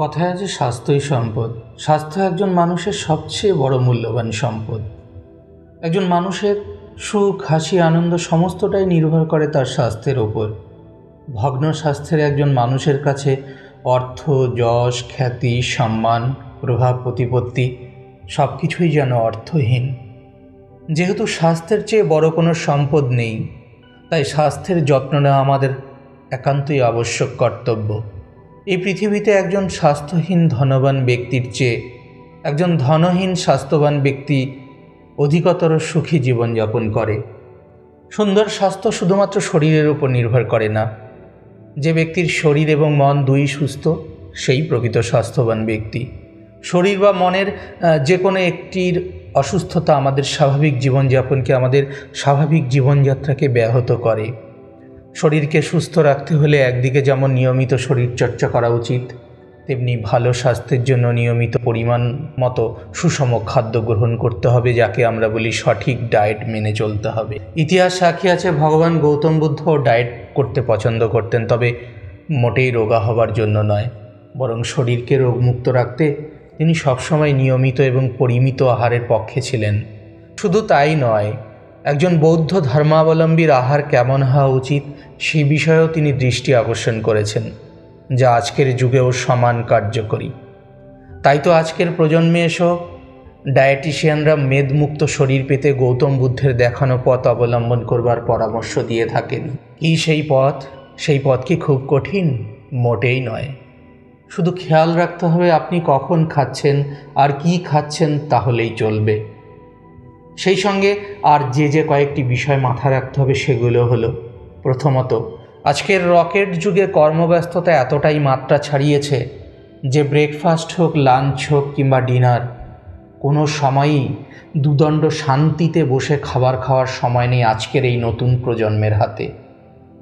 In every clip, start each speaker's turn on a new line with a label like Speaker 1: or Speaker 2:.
Speaker 1: কথায় আছে স্বাস্থ্যই সম্পদ। স্বাস্থ্য একজন মানুষের সবচেয়ে বড় মূল্যবান সম্পদ। একজন মানুষের সুখ, হাসি, আনন্দ সমস্তটাই নির্ভর করে তার স্বাস্থ্যের ওপর। ভগ্ন স্বাস্থ্যের একজন মানুষের কাছে অর্থ, যশ, খ্যাতি, সম্মান, প্রভাব, প্রতিপত্তি সব কিছুই যেন অর্থহীন। যেহেতু স্বাস্থ্যের চেয়ে বড় কোনো সম্পদ নেই, তাই স্বাস্থ্যের যত্ন নেওয়া আমাদের একান্তই আবশ্যক কর্তব্য। এই পৃথিবীতে একজন স্বাস্থ্যহীন ধনবান ব্যক্তির চেয়ে একজন ধনহীন স্বাস্থ্যবান ব্যক্তি অধিকতর সুখী জীবনযাপন করে। সুন্দর স্বাস্থ্য শুধুমাত্র শরীরের উপর নির্ভর করে না। যে ব্যক্তির শরীর এবং মন দুই সুস্থ, সেই প্রকৃত স্বাস্থ্যবান ব্যক্তি। শরীর বা মনের যে কোনো একটির অসুস্থতা আমাদের স্বাভাবিক জীবনযাপনকে, আমাদের স্বাভাবিক জীবনযাত্রাকে ব্যাহত করে। শরীরকে সুস্থ রাখতে হলে একদিকে যেমন নিয়মিত শরীরচর্চা করা উচিত, তেমনি ভালো স্বাস্থ্যের জন্য নিয়মিত পরিমাণ মতো সুষম খাদ্য গ্রহণ করতে হবে, যাকে আমরা বলি সঠিক ডায়েট মেনে চলতে হবে। ইতিহাস সাক্ষী আছে ভগবান গৌতম বুদ্ধ ডায়েট করতে পছন্দ করতেন, তবে মোটেই রোগা হবার জন্য নয়, বরং শরীরকে রোগমুক্ত রাখতে তিনি সবসময় নিয়মিত এবং পরিমিত আহারের পক্ষে ছিলেন। শুধু তাই নয়, একজন বৌদ্ধ ধর্মাবলম্বীর আহার কেমন হওয়া উচিত সে বিষয়েও তিনি দৃষ্টি আকর্ষণ করেছেন, যা আজকের যুগেও সমান কার্যকরী। তাই তো আজকের প্রজন্মে এসো ডায়েটিশিয়ানরা মেদমুক্ত শরীর পেতে গৌতম বুদ্ধের দেখানো পথ অবলম্বন করবার পরামর্শ দিয়ে থাকেন। কি সেই পথ? সেই পথ কি খুব কঠিন? মোটেই নয়। শুধু খেয়াল রাখতে হবে আপনি কখন খাচ্ছেন আর কি খাচ্ছেন, তাহলেই চলবে। সেই সঙ্গে আর যে কয়েকটি বিষয় মাথায় রাখতে হবে সেগুলো হলো, প্রথমত, আজকের রকেট যুগে কর্মব্যস্ততা এতটাই মাত্রা ছাড়িয়েছে যে ব্রেকফাস্ট হোক, লাঞ্চ হোক কিংবা ডিনার, কোনো সময়ই দুদণ্ড শান্তিতে বসে খাবার খাওয়ার সময় নেই আজকের এই নতুন প্রজন্মের হাতে।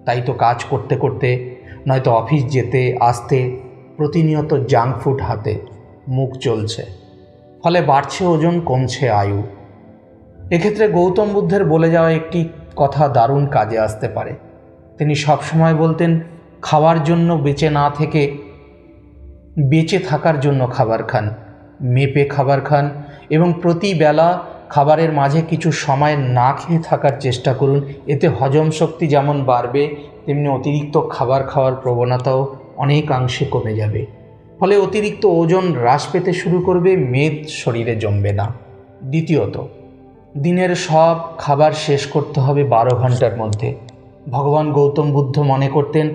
Speaker 1: তাই তো কাজ করতে করতে, নয়তো অফিস যেতে আসতে প্রতিনিয়ত জাঙ্ক ফুড হাতে মুখ চলছে, ফলে বাড়ছে ওজন, কমছে আয়ু। এক্ষেত্রে গৌতম বুদ্ধের বলে যাওয়া একটি কথা দারুণ কাজে আসতে পারে। তিনি সবসময় বলতেন, খাওয়ার জন্য বেঁচে না থেকে বেঁচে থাকার জন্য খাবার খান, মেপে খাবার খান এবং প্রতিবেলা খাবারের মাঝে কিছু সময় না খেয়ে থাকার চেষ্টা করুন। এতে হজম শক্তি যেমন বাড়বে, তেমনি অতিরিক্ত খাবার খাওয়ার প্রবণতাও অনেকাংশে কমে যাবে। ফলে অতিরিক্ত ওজন হ্রাস পেতে শুরু করবে, মেদ শরীরে জমবে না। দ্বিতীয়ত, দিনের সব খাবার শেষ করতে হবে 12 ঘন্টার মধ্যে। ভগবান গৌতম বুদ্ধ মনে করতেন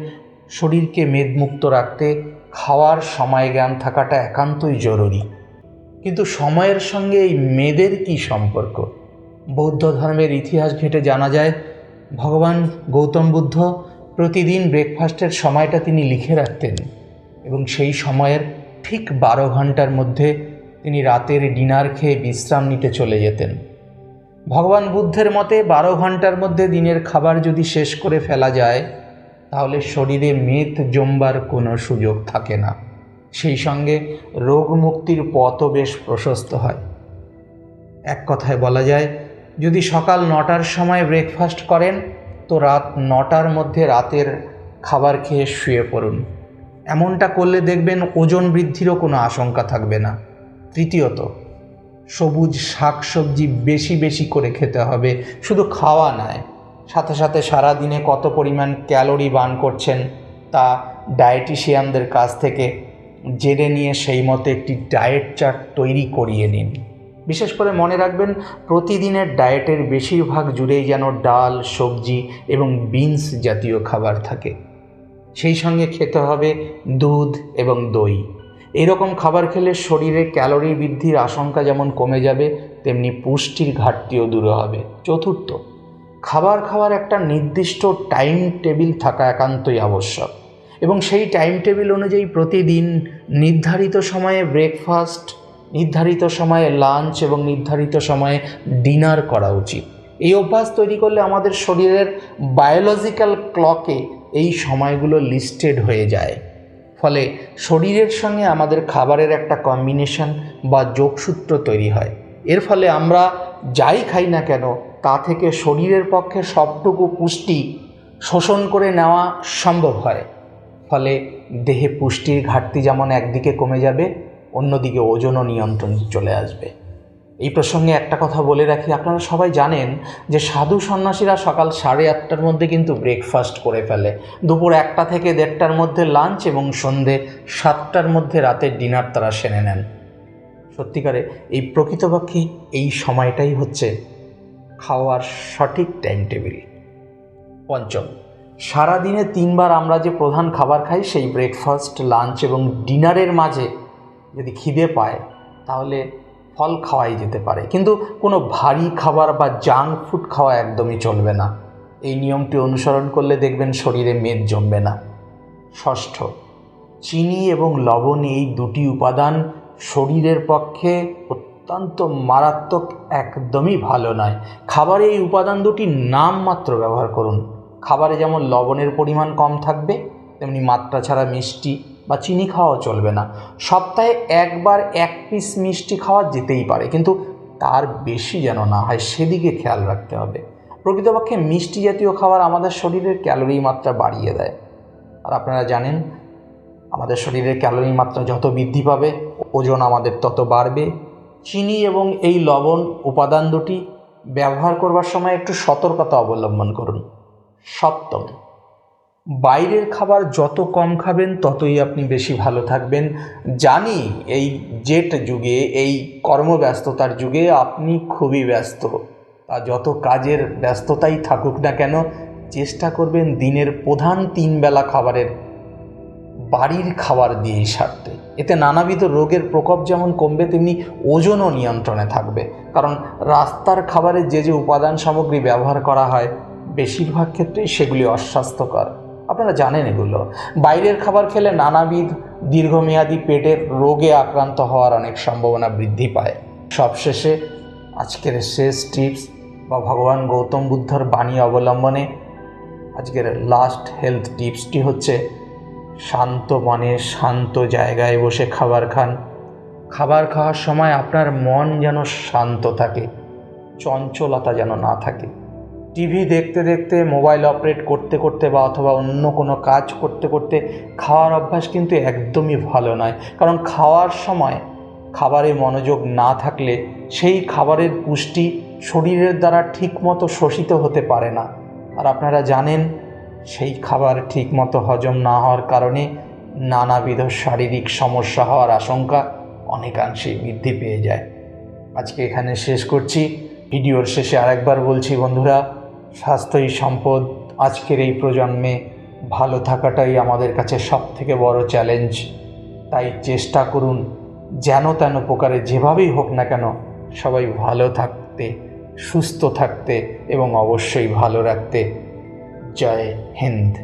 Speaker 1: শরীরকে মেদমুক্ত রাখতে খাওয়ার সময় জ্ঞান থাকাটা একান্তই জরুরি। কিন্তু সময়ের সঙ্গে এই মেদের কী সম্পর্ক? বৌদ্ধ ধর্মের ইতিহাস ঘেঁটে জানা যায়, ভগবান গৌতম বুদ্ধ প্রতিদিন ব্রেকফাস্টের সময়টা তিনি লিখে রাখতেন এবং সেই সময়ের ঠিক 12 ঘন্টার মধ্যে তিনি রাতের ডিনার খেয়ে বিশ্রাম নিতে চলে যেতেন। ভগবান বুদ্ধের মতে 12 ঘন্টার মধ্যে দিনের খাবার যদি শেষ করে ফেলা যায়, তাহলে শরীরে মেদ জমবার কোনো সুযোগ থাকে না। সেই সঙ্গে রোগ মুক্তির পথও বেশ প্রশস্ত হয়। এক কথায় বলা যায়, যদি সকাল 9টার সময় ব্রেকফাস্ট করেন, তো রাত 9টার মধ্যে রাতের খাবার খেয়ে শুয়ে পড়ুন। এমনটা করলে দেখবেন ওজন বৃদ্ধিরও কোনো আশঙ্কা থাকবে না। তৃতীয়ত, সবুজ শাকসবজি বেশি বেশি করে খেতে হবে। শুধু খাওয়া নয়, সাথে সাথে সারাদিনে কত পরিমাণ ক্যালোরি বার্ন করছেন তা ডায়েটিশিয়ানদের কাছ থেকে জেনে নিয়ে সেই মতো একটি ডায়েট চার্ট তৈরি করিয়ে নিন। বিশেষ করে মনে রাখবেন, প্রতিদিনের ডায়েটের বেশিরভাগ জুড়েই যেন ডাল, সবজি এবং বিনস জাতীয় খাবার থাকে। সেই সঙ্গে খেতে হবে দুধ এবং দই। এরকম খাবার খেলে শরীরে ক্যালোরি বৃদ্ধির আশঙ্কা যেমন কমে যাবে, তেমনি পুষ্টির ঘাটতিও দূর হবে। চতুর্থ, খাবার খাওয়ার একটা নির্দিষ্ট টাইম টেবিল থাকা একান্তই আবশ্যক এবং সেই টাইম টেবিল অনুযায়ী প্রতিদিন নির্ধারিত সময়ে ব্রেকফাস্ট, নির্ধারিত সময়ে লাঞ্চ এবং নির্ধারিত সময়ে ডিনার করা উচিত। এই অভ্যাস তৈরি করলে আমাদের শরীরের বায়োলজিক্যাল ক্লকে এই সময়গুলো লিস্টেড হয়ে যায়। ফলে শরীরের সঙ্গে আমাদের খাবারের একটা কম্বিনেশন বা যোগসূত্র তৈরি হয়। এর ফলে আমরা যাই খাই না কেন, তা থেকে শরীরের পক্ষে সবটুকু পুষ্টি শোষণ করে নেওয়া সম্ভব হয়। ফলে দেহে পুষ্টির ঘাটতি যেমন একদিকে কমে যাবে, অন্যদিকে ওজনও নিয়ন্ত্রণে চলে আসবে। এই প্রসঙ্গে একটা কথা বলে রাখি, আপনারা সবাই জানেন যে সাধু সন্ন্যাসীরা সকাল 8:30টার মধ্যে কিন্তু ব্রেকফাস্ট করে ফেলে, দুপুর 1টা থেকে 1:30টার মধ্যে লাঞ্চ এবং সন্ধে 7টার মধ্যে রাতের ডিনার তারা সেরে নেন। সত্যিকারে এই প্রকৃতপক্ষে এই সময়টাই হচ্ছে খাওয়ার সঠিক টাইম টেবিল। পঞ্চম, সারাদিনে 3বার আমরা যে প্রধান খাবার খাই, সেই ব্রেকফাস্ট, লাঞ্চ এবং ডিনারের মাঝে যদি খিদে পায় তাহলে ফল খাওয়াই যেতে পারে, কিন্তু কোনো ভারী খাবার বা জাঙ্ক ফুড খাওয়া একদমই চলবে না। এই নিয়মটি অনুসরণ করলে দেখবেন শরীরে মেদ জমবে না। ষষ্ঠ, চিনি এবং লবণ এই দুটি উপাদান শরীরের পক্ষে অত্যন্ত মারাত্মক, একদমই ভালো নয়। খাবারে এই উপাদান দুটি নামমাত্র ব্যবহার করুন। খাবারে যেমন লবণের পরিমাণ কম থাকবে, তেমনি মাত্রা ছাড়া মিষ্টি বা চিনি খাওয়াও চলবে না। সপ্তাহে 1বার 1 পিস মিষ্টি খাওয়া যেতেই পারে, কিন্তু তার বেশি যেন না হয় সেদিকে খেয়াল রাখতে হবে। প্রকৃতপক্ষে মিষ্টি জাতীয় খাবার আমাদের শরীরের ক্যালোরি মাত্রা বাড়িয়ে দেয়, আর আপনারা জানেন আমাদের শরীরের ক্যালোরি মাত্রা যত বৃদ্ধি পাবে ওজন আমাদের তত বাড়বে। চিনি এবং এই লবণ উপাদান দুটি ব্যবহার করবার সময় একটু সতর্কতা অবলম্বন করুন। সপ্তম, বাইরের খাবার যত কম খাবেন ততই আপনি বেশি ভালো থাকবেন। জানি এই জেট যুগে, এই কর্মব্যস্ততার যুগে আপনি খুবই ব্যস্ত, তা যত কাজের ব্যস্ততাই থাকুক না কেন চেষ্টা করবেন দিনের প্রধান 3 বেলা খাবারের বাড়ির খাবার দিয়েই সারতে। এতে নানাবিধ রোগের প্রকোপ যেমন কমবে, তেমনি ওজনও নিয়ন্ত্রণে থাকবে। কারণ রাস্তার খাবারে যে যে উপাদান সামগ্রী ব্যবহার করা হয় বেশিরভাগ ক্ষেত্রেই সেগুলি অস্বাস্থ্যকর, আপনারা জানেন এগুলো। বাইরের খাবার খেলে নানাবিধ দীর্ঘমেয়াদী পেটের রোগে আক্রান্ত হওয়ার অনেক সম্ভাবনা বৃদ্ধি পায়। সবশেষে আজকের শেষ টিপস বা ভগবান গৌতম বুদ্ধর বাণী অবলম্বনে আজকের লাস্ট হেলথ টিপসটি হচ্ছে, শান্ত মনে শান্ত জায়গায় বসে খাবার খান। খাবার খাওয়ার সময় আপনার মন যেন শান্ত থাকে, চঞ্চলতা যেন না থাকে। টিভি দেখতে দেখতে, মোবাইল অপারেট করতে করতে বা অথবা অন্য কোনো কাজ করতে করতে খাওয়ার অভ্যাস কিন্তু একদমই ভালো নয়। কারণ খাওয়ার সময় খাবারে মনোযোগ না থাকলে সেই খাবারের পুষ্টি শরীরের দ্বারা ঠিকমতো শোষিত হতে পারে না। আর আপনারা জানেন সেই খাবার ঠিকমতো হজম না হওয়ার কারণে নানাবিধ শারীরিক সমস্যা হওয়ার আশঙ্কা অনেকাংশেই বৃদ্ধি পেয়ে যায়। আজকে এখানে শেষ করছি। ভিডিওর শেষে আরেকবার বলছি বন্ধুরা, স্বাস্থ্যই সম্পদ। আজকের এই প্রজন্মে ভালো থাকাটাই আমাদের কাছে সবথেকে বড় চ্যালেঞ্জ। তাই চেষ্টা করুন যেন তেন প্রকারে যেভাবেই হোক না কেন সবাই ভালো থাকতে, সুস্থ থাকতে এবং অবশ্যই ভালো রাখতে। জয় হিন্দ।